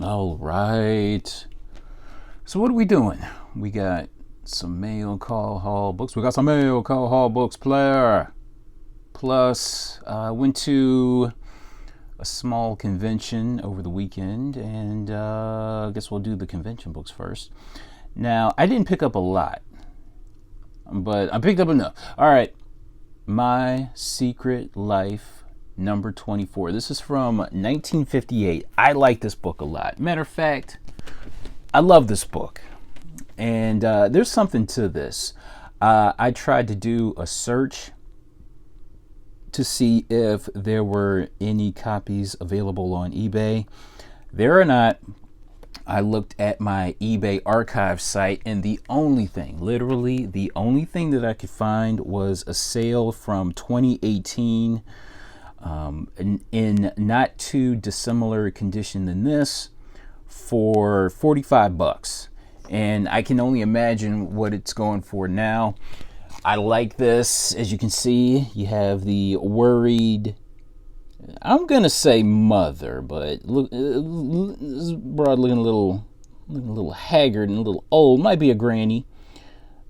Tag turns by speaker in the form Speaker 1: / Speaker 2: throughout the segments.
Speaker 1: All right. So what are we doing? We got some mail call hall books. We got some mail call hall books player. Plus, I went to a small convention over the weekend, and I guess we'll do the convention books first. Now, I didn't pick up a lot, but I picked up enough. All right. My Secret Life number 24. This is from 1958. I like this book a lot. Matter of fact, I love this book. And there's something to this. I tried to do a search to see if there were any copies available on eBay. There are not. I looked at my eBay archive site, and the only thing, literally the only thing that I could find was a sale from 2018 in not too dissimilar condition than this for $45. And I can only imagine what it's going for now. I like this. As you can see, you have the worried, I'm gonna say mother, but look, this broad looking a little haggard and a little old. Might be a granny,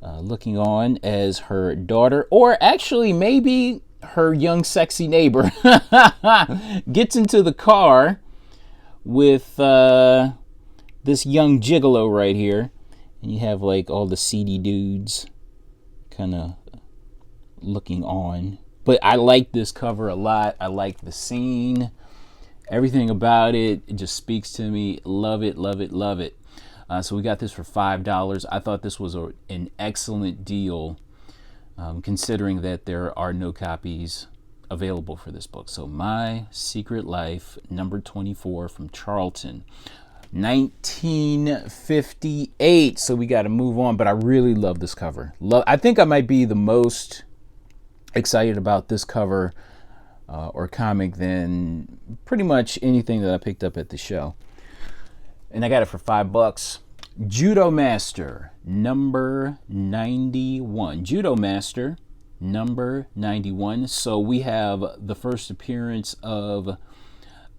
Speaker 1: looking on as her daughter, or actually maybe her young sexy neighbor gets into the car with this young gigolo right here, and you have like all the seedy dudes kind of looking on. But I like this cover a lot. I like the scene. Everything about it, it just speaks to me. Love it, love it, love it. So we got this for $5. I thought this was an excellent deal, considering that there are no copies available for this book. So My Secret Life, number 24 from Charlton. 1958. So we got to move on, but I really love this cover. I think I might be the most excited about this cover or comic than pretty much anything that I picked up at the show. And I got it for $5. Judo Master, number 91. Judo Master, number 91. So we have the first appearance of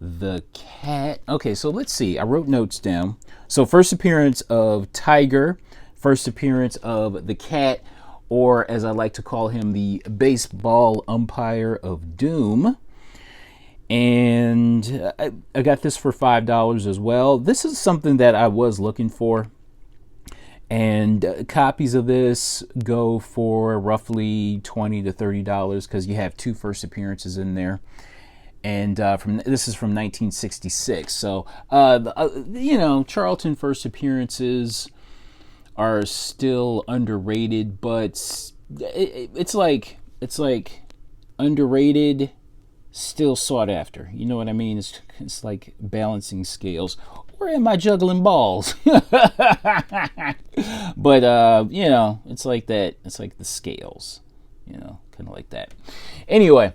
Speaker 1: the cat. Okay, so let's see. I wrote notes down. So first appearance of Tiger, first appearance of the cat, or as I like to call him, the baseball umpire of doom. And I got this for $5 as well. This is something that I was looking for. And copies of this go for roughly $20 to $30 because you have two first appearances in there. And this is from 1966. So, Charlton first appearances are still underrated, but it's like underrated, still sought after. You know what I mean? It's like balancing scales. Or am I juggling balls? But it's like that. It's like the scales, kind of like that. Anyway,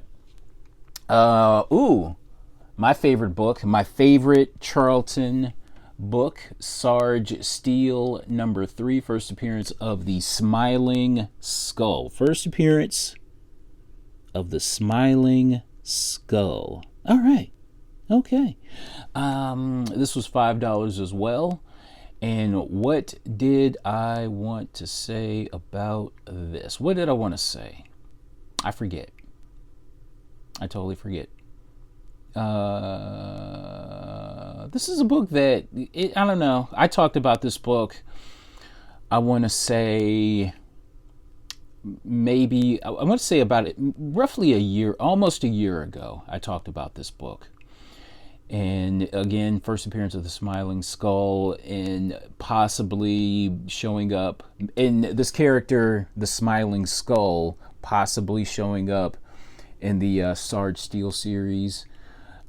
Speaker 1: my favorite book, my favorite Charlton book, Sarge Steel, number 3, first appearance of the Smiling Skull. First appearance of the Smiling Skull. All right. Okay. This was $5 as well. And what did I want to say about this? What did I want to say? I forget. I totally forget. This is a book that, I don't know. I talked about this book, I want to say, maybe, I want to say about it, roughly almost a year ago, I talked about this book. And again, first appearance of the Smiling Skull, and possibly showing up, in this character, the Smiling Skull, possibly showing up in the Sarge Steel series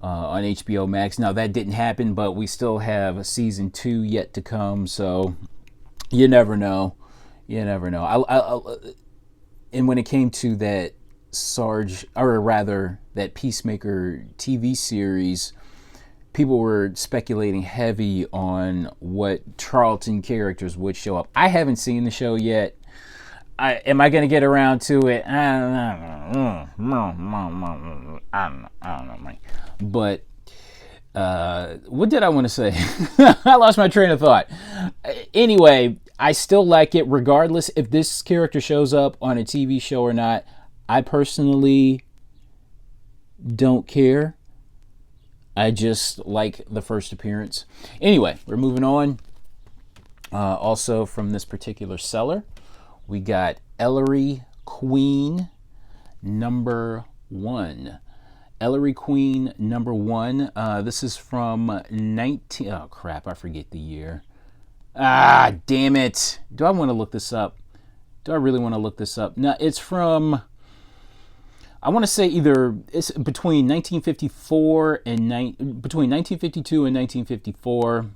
Speaker 1: on HBO Max. Now that didn't happen, but we still have season 2 yet to come, so you never know. You never know. And when it came to that that Peacemaker TV series, people were speculating heavy on what Charlton characters would show up. I haven't seen the show yet. Am I going to get around to it? I don't know, man. But What did I want to say? I lost my train of thought. Anyway, I still like it regardless if this character shows up on a TV show or not. I personally don't care. I just like the first appearance. Anyway, we're moving on. Also from this particular seller, we got Ellie Queen #1. Ellie Queen #1. This is from 19... Oh, crap. I forget the year. Ah, damn it. Do I want to look this up? Do I really want to look this up? No, it's from... I want to say either it's between 1954 and... between 1952 and 1954.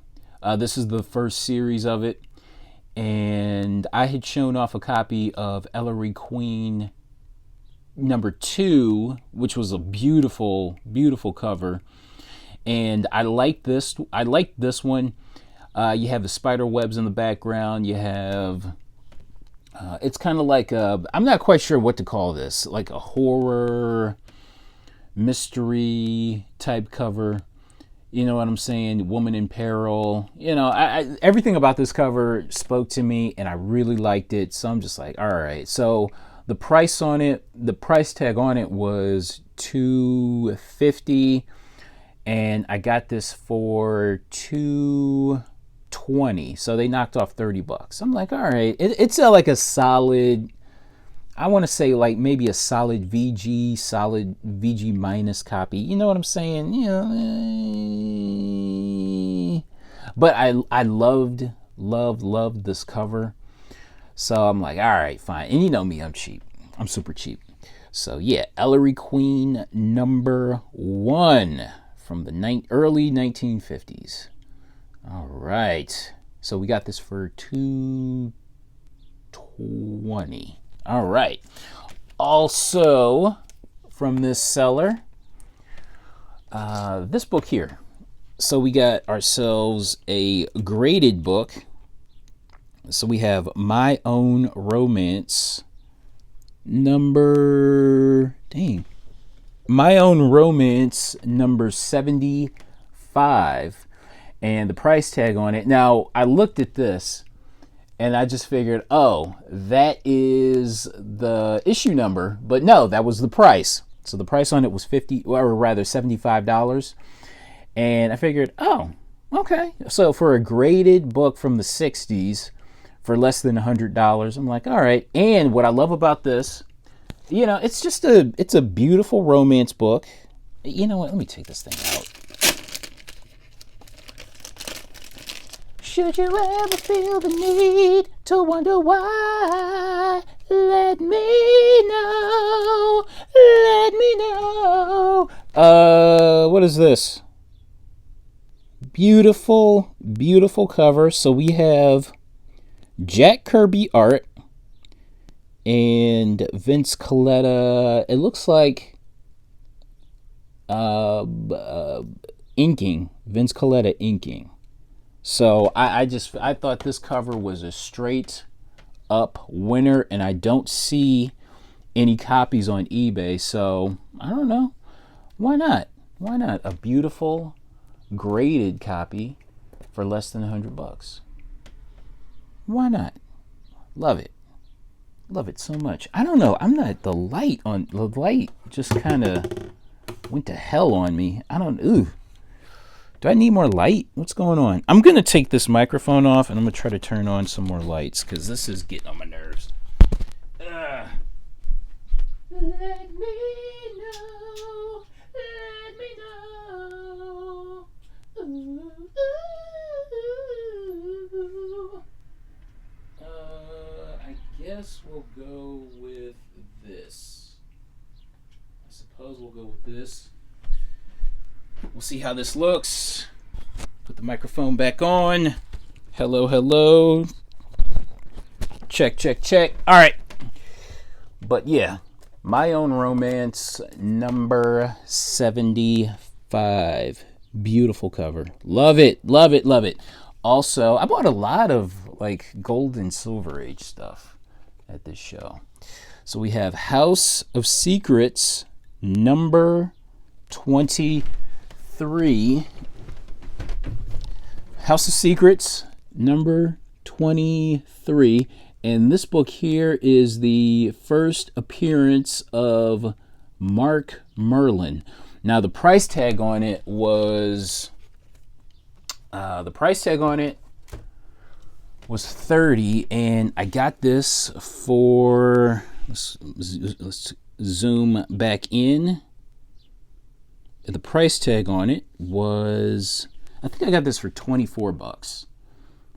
Speaker 1: This is the first series of it. And I had shown off a copy of Ellie Queen #2, which was a beautiful, beautiful cover, and I like this. I like this one. You have the spider webs in the background. You have it's kind of like I'm not quite sure what to call this, like a horror mystery type cover. You know what I'm saying? Woman in peril. You know, everything about this cover spoke to me, and I really liked it. So I'm just like, all right. So the price on it, the price tag on it was $250, and I got this for $220. So they knocked off $30. I'm like, all right, it's like a solid. I want to say like maybe a solid VG minus copy. You know what I'm saying? You know, but I loved this cover. So I'm like, all right, fine. And you know me, I'm cheap. I'm super cheap. So yeah, Ellie Queen #1 from the early 1950s. All right. So we got this for $220. All right. Also from this seller, this book here. So we got ourselves a graded book. So we have My Own Romance My Own Romance number 75, and the price tag on it. Now, I looked at this and I just figured, oh, that is the issue number, but no, that was the price. So the price on it was $75. And I figured, oh, okay. So for a graded book from the 60s, for less than $100, I'm like, all right. And what I love about this, you know, it's a beautiful romance book. You know what? Let me take this thing out. Should you ever feel the need to wonder why, let me know. Let me know. What is this? Beautiful, beautiful cover. So we have Jack Kirby art and Vince Colletta. It looks like inking. Vince Colletta inking. So I thought this cover was a straight up winner, and I don't see any copies on eBay. So I don't know. Why not? Why not? A beautiful graded copy for less than $100. Why not? Love it. Love it so much. I don't know. I'm not, the light just kind of went to hell on me. I don't, ooh. Do I need more light? What's going on? I'm going to take this microphone off and I'm going to try to turn on some more lights because this is getting on my nerves. Let me know. Let me know. Ooh, ooh. I guess we'll go with this. I suppose we'll go with this. We'll see how this looks. Put the microphone back on. Hello, hello. Check, check, check. All right. But yeah, My Own Romance number 75. Beautiful cover. Love it, love it, love it. Also, I bought a lot of like gold and silver age stuff at this show. So we have House of Secrets number 23, House of Secrets, number 23. And this book here is the first appearance of Mark Merlin. Now the price tag on it was $30, and I got this for, let's zoom back in. The price tag on it was, I think I got this for 24 bucks.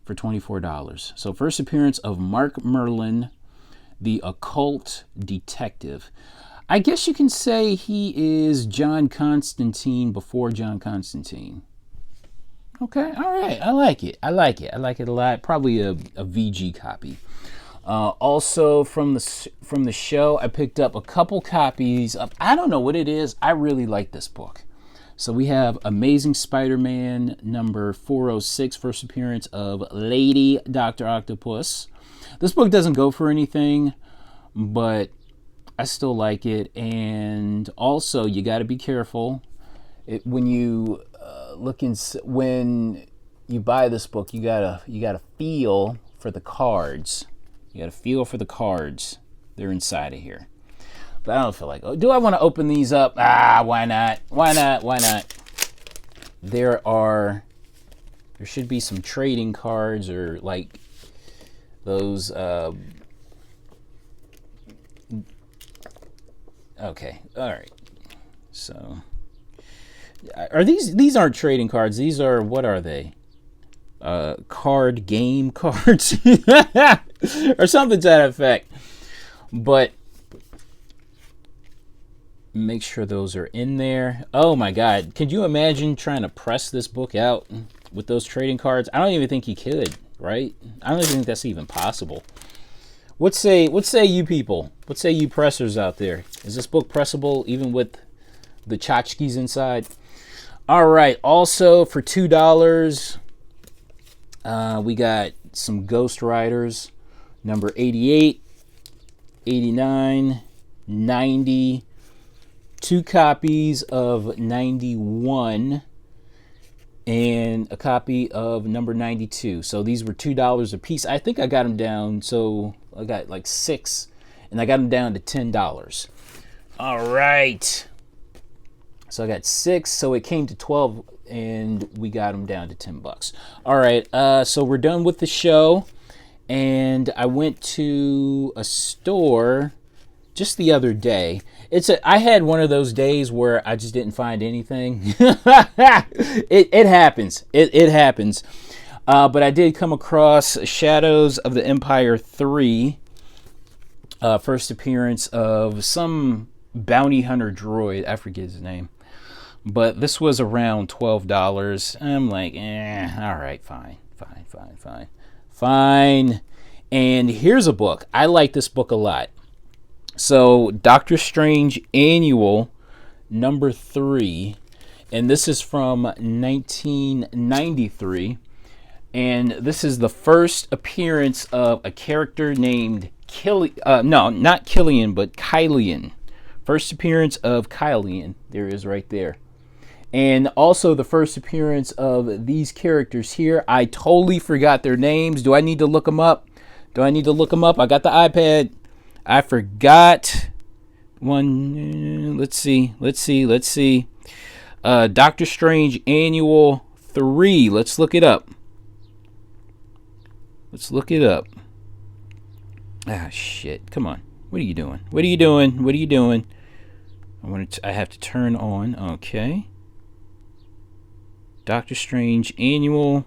Speaker 1: For $24. So first appearance of Mark Merlin, the occult detective. I guess you can say he is John Constantine before John Constantine. Okay, all right, I like it a lot. Probably a VG copy. Also from the show, I picked up a couple copies of, I don't know what it is, I really like this book. So we have Amazing Spider-Man number 406, first appearance of Lady Dr. Octopus. This book doesn't go for anything, but I still like it. And also, you got to be careful when you when you buy this book. You gotta feel for the cards. You gotta feel for the cards. They're inside of here. But I don't feel like, do I want to open these up? Why not? There should be some trading cards or like those, okay, all right. So, are these aren't trading cards. These are, what are they? Card game cards or something to that effect. But make sure those are in there. Oh my God. Could you imagine trying to press this book out with those trading cards? I don't even think you could, right? I don't even think that's even possible. What say you people? What say you pressers out there? Is this book pressable even with the tchotchkes inside? All right. Also for $2, we got some Ghost Riders, number 88, 89, 90, 2 copies of 91, and a copy of number 92. So these were $2 a piece. I think I got them down, so I got like 6, and I got them down to $10. All right. So I got 6, so it came to 12, and we got them down to $10. All right, so we're done with the show, and I went to a store just the other day. I had one of those days where I just didn't find anything. It happens. It happens. But I did come across Shadows of the Empire 3, first appearance of some bounty hunter droid. I forget his name. But this was around $12. I'm like, all right, fine. And here's a book. I like this book a lot. So, Doctor Strange Annual, number 3, and this is from 1993, and this is the first appearance of a character named not Killian, but Kylian. First appearance of Kylian, there is right there. And also the first appearance of these characters here. I totally forgot their names. Do I need to look them up? I got the iPad. I forgot one. Let's see. Doctor Strange Annual 3. Let's look it up. Ah, shit. Come on. What are you doing? I have to turn on. Okay. Doctor Strange Annual.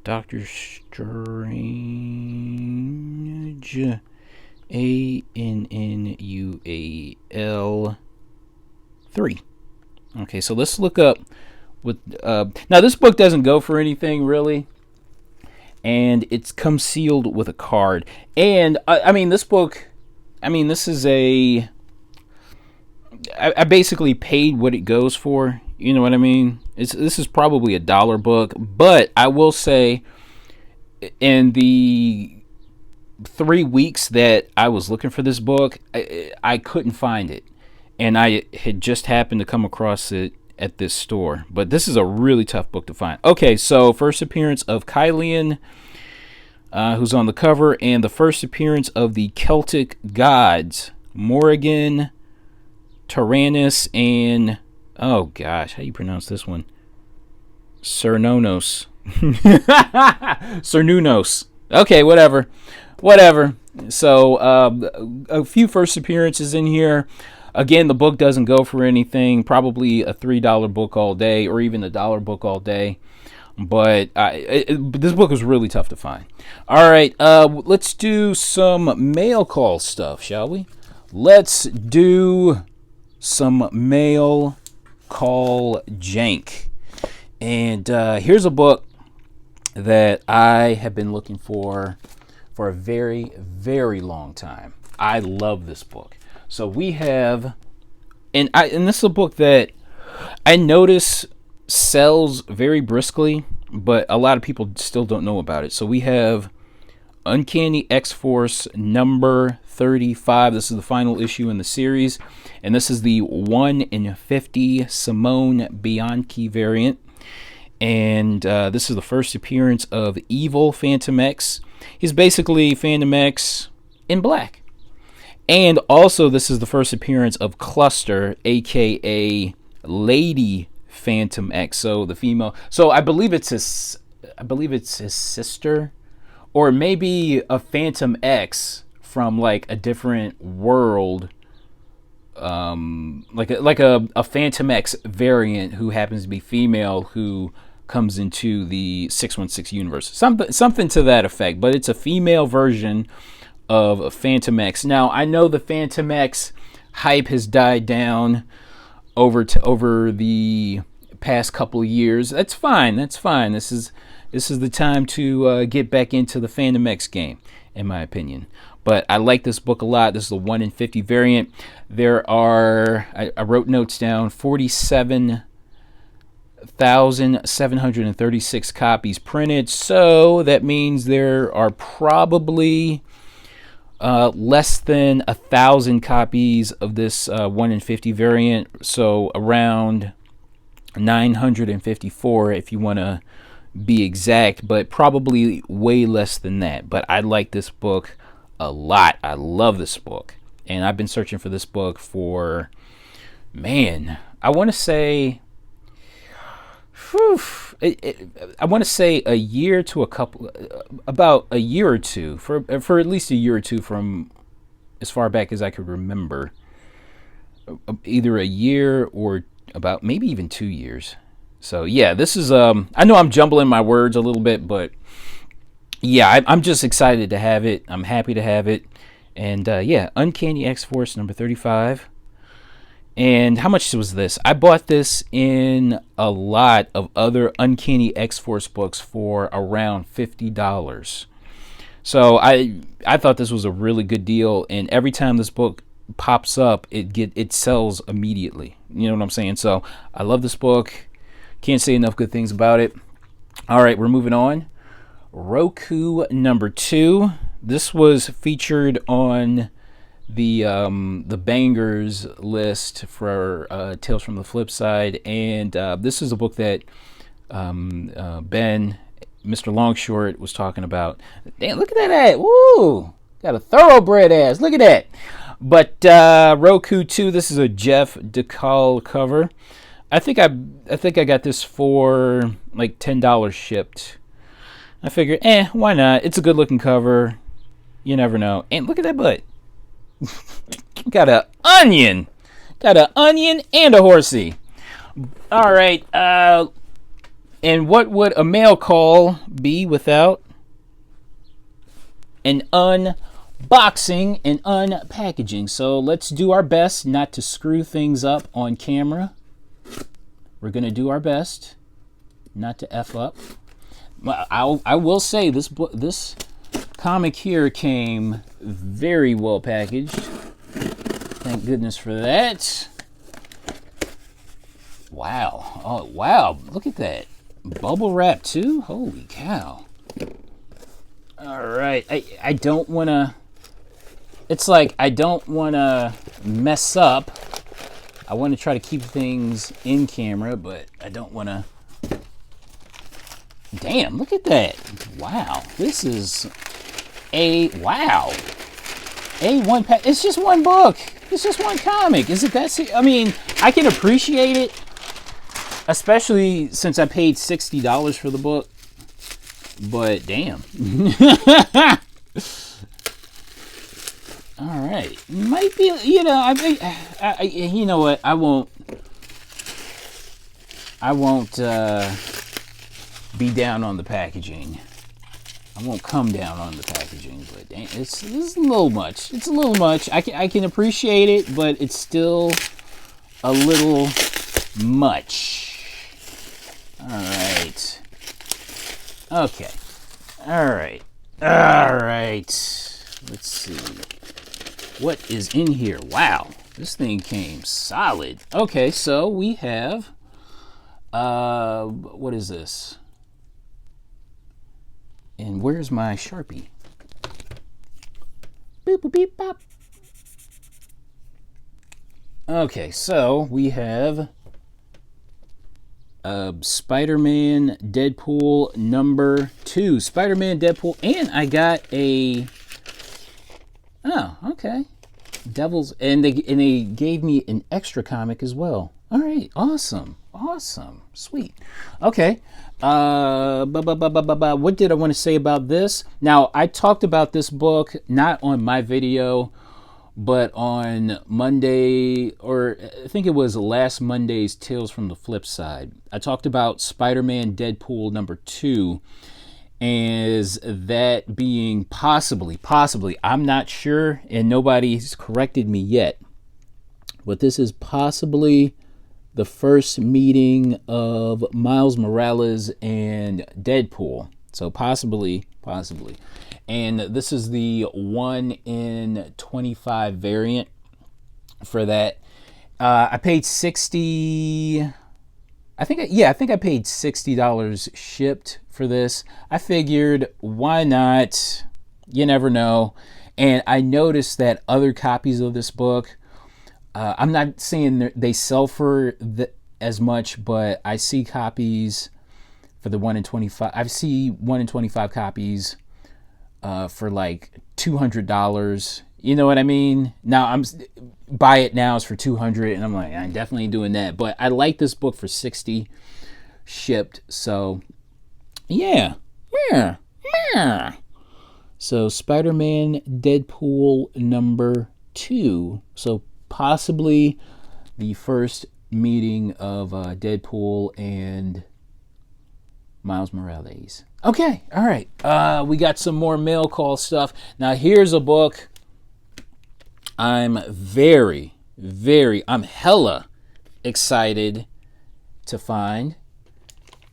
Speaker 1: Doctor Strange Annual 3. Okay, so let's look up with now this book doesn't go for anything really, and it's come sealed with a card. And I mean this book, this is I basically paid what it goes for. You know what I mean? This is probably $1 book, but I will say, in the 3 weeks that I was looking for this book, I couldn't find it, and I had just happened to come across it at this store. But this is a really tough book to find. Okay, so first appearance of Kylian, who's on the cover, and the first appearance of the Celtic gods, Morrigan, Tyrannus, and, oh gosh, how do you pronounce this one? Cernunnos. Cernunnos. Okay, whatever. So a few first appearances in here. Again, the book doesn't go for anything. Probably a $3 book all day, or even a $1 book all day. But this book was really tough to find. All right, let's do some mail call stuff, shall we? Let's do some mail call jank. And here's a book that I have been looking for a very, very long time. I love this book. So we have, and this is a book that I notice sells very briskly, but a lot of people still don't know about it. So we have Uncanny XForce number 35. This is the final issue in the series, and this is the 1 in 50 Simone Bianchi variant. And this is the first appearance of Evil Phantom X. He's basically Phantom X in black. And also this is the first appearance of Cluster, aka Lady Phantom X. So the female. So I believe it's his sister, or maybe a Phantom X from like a different world. Like a Phantom X variant who happens to be female, who comes into the 616 universe, something to that effect. But it's a female version of Phantom X. Now I know the Phantom X hype has died down over the past couple of years. That's fine. This is the time to get back into the Phantom X game, in my opinion. But I like this book a lot. This is the 1 in 50 variant. There are, I wrote notes down, 47,736 copies printed. So that means there are probably less than 1,000 copies of this 1 in 50 variant. So around 954 if you want to be exact, but probably way less than that. But I like this book a lot. I love this book, and I've been searching for this book for, man, I want to say, I want to say a year to about a year or two, for at least a year or two, from as far back as I could remember. Either a year or about maybe even 2 years. So yeah, this is I know I'm jumbling my words a little bit, but yeah, I'm just excited to have it. I'm happy to have it. And yeah, Uncanny XForce number 35. And how much was this? I bought this in a lot of other Uncanny XForce books for around $50. So I thought this was a really good deal, and every time this book pops up, it sells immediately. You know what I'm saying? So I love this book. Can't say enough good things about it. All right, we're moving on. Roku number 2. This was featured on the bangers list for Tales from the Flip Side, and this is a book that Ben, Mr. Longshort, was talking about. Damn, look at that ad. Woo! Got a thoroughbred ass. Look at that. But Roku 2, this is a Jeff DeCall cover. I think I got this for like $10 shipped. I figured, why not? It's a good looking cover. You never know. And look at that butt. Got an onion and a horsey. All right. And what would a mail call be without an unboxing and unpackaging? So let's do our best not to screw things up on camera. We're going to do our best not to F up. I will say this comic here came very well packaged. Thank goodness for that. Wow. Oh, wow. Look at that. Bubble wrap too? Holy cow. All right. I don't want to... It's like I don't want to mess up. I want to try to keep things in camera, but I don't want to. Damn, look at that. Wow. This is wow. A1 pack. It's just one book. It's just one comic. Is it that? I mean, I can appreciate it, especially since I paid $60 for the book. But damn. All right, might be. You know, I you know what? I won't be down on the packaging. I won't come down on the packaging, but it's a little much. It's a little much. I can appreciate it, but it's still a little much. All right. Okay. All right. All right. Let's see. What is in here? Wow. This thing came solid. Okay, so we have what is this? And where's my Sharpie? Boop, boop, beep, bop. Okay, so we have Spider-Man Deadpool number 2. Spider-Man Deadpool, and I got a... Oh, okay. Devils, and they gave me an extra comic as well. All right, awesome, sweet. Okay, what did I want to say about this? Now, I talked about this book not on my video, but on Monday, or I think it was last Monday's Tales from the Flip Side. I talked about Spider-Man Deadpool number 2. As that being possibly, I'm not sure, and nobody's corrected me yet, but this is possibly the first meeting of Miles Morales and Deadpool. So possibly. And this is the 1 in 25 variant for that. I paid $60. I think I paid $60 shipped for this. I figured, why not? You never know. And I noticed that other copies of this book, I'm not saying they sell for as much, but I see copies for the 1 in 25. I see 1 in 25 copies for like $200. You know what I mean? Now buy it now is for $200, and I'm like, I'm definitely doing that. But I like this book for $60 shipped. So yeah. So Spider-Man Deadpool number 2. So possibly the first meeting of Deadpool and Miles Morales. Okay, all right. We got some more mail call stuff. Now here's a book I'm I'm hella excited to find.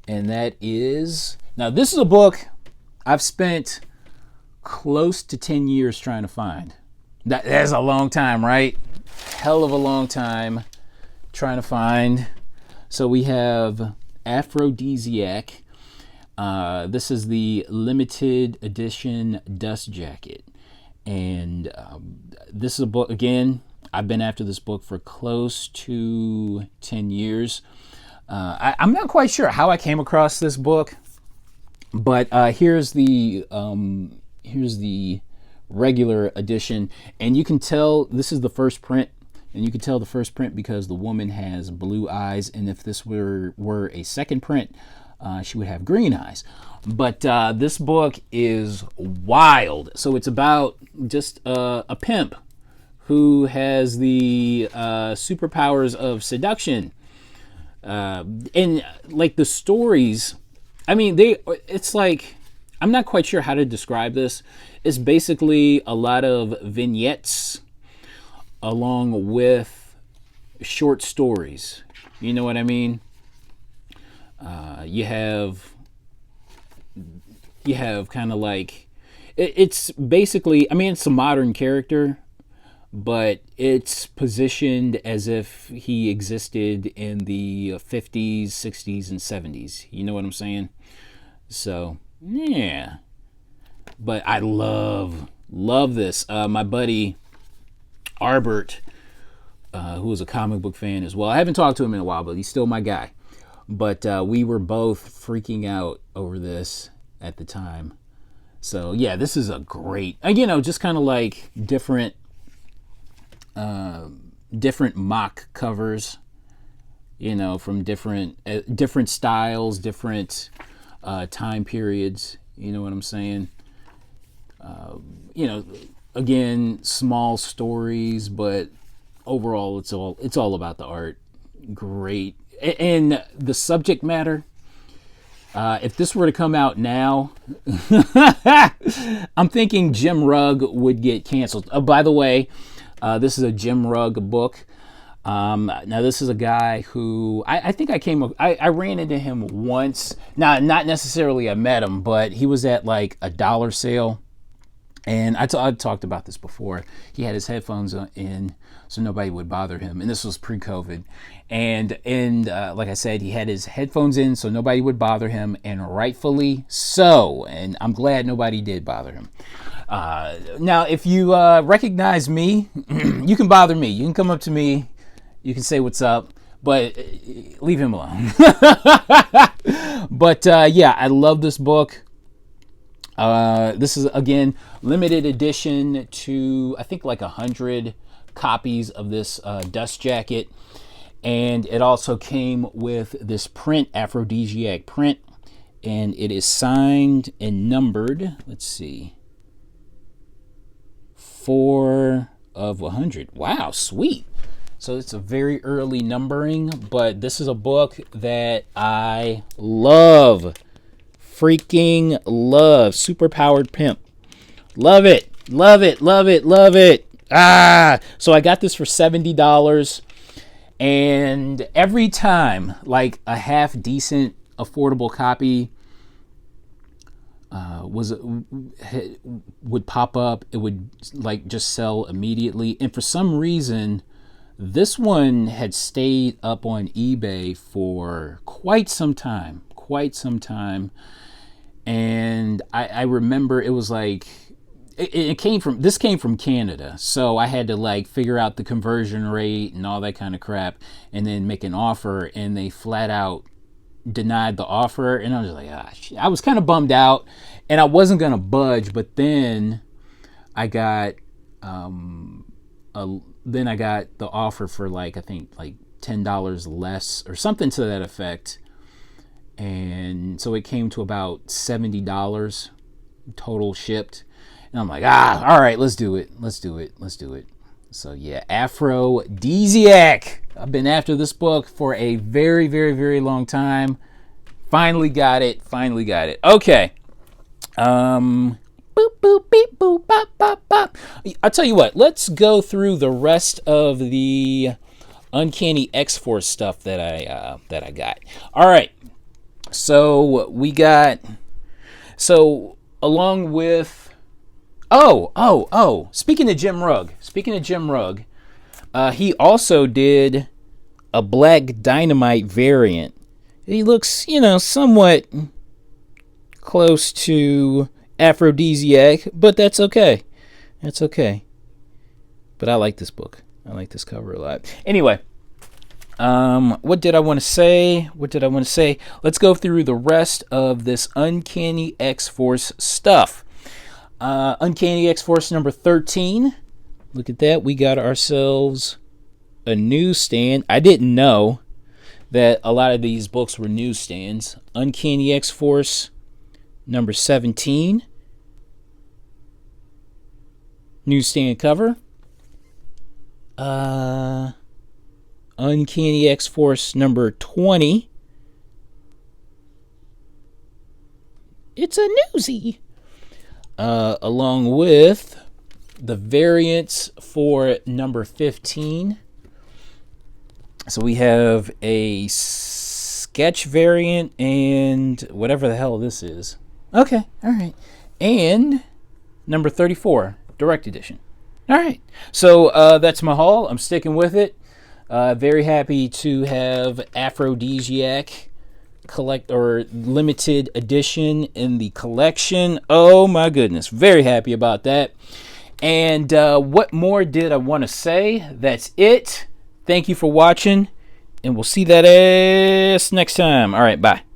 Speaker 1: And that is, now this is a book I've spent close to 10 years trying to find. That's a long time, right? Hell of a long time trying to find. So we have Aphrodisiac. This is the limited edition dust jacket. And this is a book, again, I've been after this book for close to 10 years. I'm not quite sure how I came across this book, but here's the regular edition, and you can tell this is the first print, and you can tell the first print because the woman has blue eyes, and if this were a second print, she would have green eyes. But this book is wild. So it's about just a pimp who has the superpowers of seduction. And like the stories, I mean, it's like, I'm not quite sure how to describe this. It's basically a lot of vignettes along with short stories. You know what I mean? You have kind of like, it's basically, I mean, it's a modern character, but it's positioned as if he existed in the 50s, 60s, and 70s. You know what I'm saying? So, yeah. But I love this. My buddy Arbert who is a comic book fan as well. I haven't talked to him in a while, but he's still my guy. But we were both freaking out over this at the time. So yeah, this is a great, just kind of like different mock covers, from different styles, different time periods. You know what I'm saying? Again, small stories, but overall, it's all about the art. Great, and the subject matter. If this were to come out now, I'm thinking Jim Rugg would get canceled. By the way, this is a Jim Rugg book. Now, this is a guy who I think I ran into him once. Now, not necessarily I met him, but he was at like a dollar sale. And I talked about this before. He had his headphones in so nobody would bother him. And this was pre-COVID. And like I said, he had his headphones in so nobody would bother him, and rightfully so. And I'm glad nobody did bother him. Now, if you recognize me, you can bother me. You can come up to me. You can say what's up, but leave him alone. But yeah, I love this book. This is, again, limited edition to, I think, like 100 copies of this dust jacket. And it also came with this print, aphrodisiac print. And it is signed and numbered, let's see, 4 of 100. Wow, sweet. So it's a very early numbering, but this is a book that I love. Freaking love. Superpowered Pimp. Love it. Love it. Love it. Love it. So I got this for $70. And every time, like, a half decent, affordable copy would pop up, it would like just sell immediately. And for some reason, this one had stayed up on eBay for quite some time. And I remember it was like, this came from Canada. So I had to like figure out the conversion rate and all that kind of crap, and then make an offer, and they flat out denied the offer. And I was like, I was kind of bummed out, and I wasn't going to budge. But then I got, the offer for like, I think like $10 less or something to that effect. And so it came to about $70 total shipped. And I'm like, all right, let's do it. So yeah, Aphrodisiac. I've been after this book for a very, very, very long time. Finally got it. Okay. Boop, boop, beep, boop, bop, bop, bop. I'll tell you what, let's go through the rest of the Uncanny XForce stuff that I got. All right. So we got, along with, speaking of Jim Rugg, he also did a Black Dynamite variant. He looks, somewhat close to Aphrodisiac, but that's okay. But I like this book. I like this cover a lot. Anyway, what did I want to say? Let's go through the rest of this Uncanny XForce stuff. Uncanny XForce number 13. Look at that. We got ourselves a newsstand. I didn't know that a lot of these books were newsstands. Uncanny XForce number 17. Newsstand cover. Uncanny XForce number 20. It's a newsie. Along with the variants for number 15. So we have a sketch variant and whatever the hell this is. Okay, all right. And number 34, direct edition. All right. So that's my haul. I'm sticking with it. Very happy to have Aphrodisiac limited edition in the collection. Oh my goodness. Very happy about that. And what more did I want to say? That's it. Thank you for watching, and we'll see that ass next time. All right, bye.